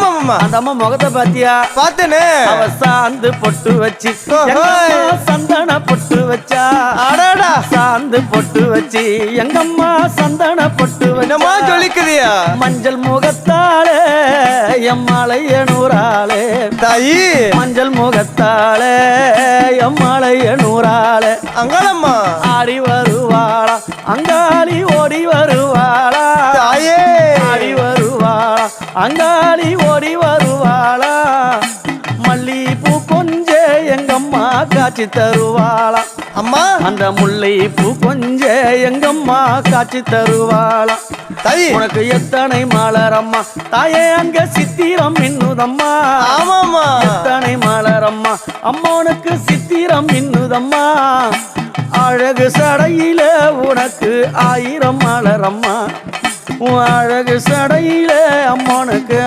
ஆமா அந்த அம்மா முகத்தை பாத்தியா? பார்த்தேனே. அவ சாந்து பொட்டு வச்சு சந்தன பொட்டு வச்சா. அடடா சாந்து பொட்டு வச்சு எங்கம்மா சந்தன பொட்டு என்னமா சொல்லிக்குதியா? மஞ்சள் முகத்தாளே எம்மாளைய நூறாளே தாயி மஞ்சள் முகத்தாளே எம்மாளைய நூறாளே அங்காளம்மா ஆடி வருவாளா அங்காளி ஓடி வருவாளா தாயே ஆடி வருவாளா அங்காளி ஓடி வருவாளா மல்லிப்பூ கொஞ்ச எங்கம்மா காட்சி தருவாளா அம்மா அந்த முல்லை பூ கொஞ்ச எங்கம்மா காட்சி தருவாளா தாயி உனக்கு எத்தனை மலரம்மா தாயே அங்க சித்திரம் மின்னுதம்மா ஆமாம்மா எத்தனை மலரம்மா அம்மா உனக்கு சித்திரம் மின்னுதம்மா அழகு சடையில உனக்கு 1000 மலரம்மா உன் அழகு சடையில அம்மா உனக்கு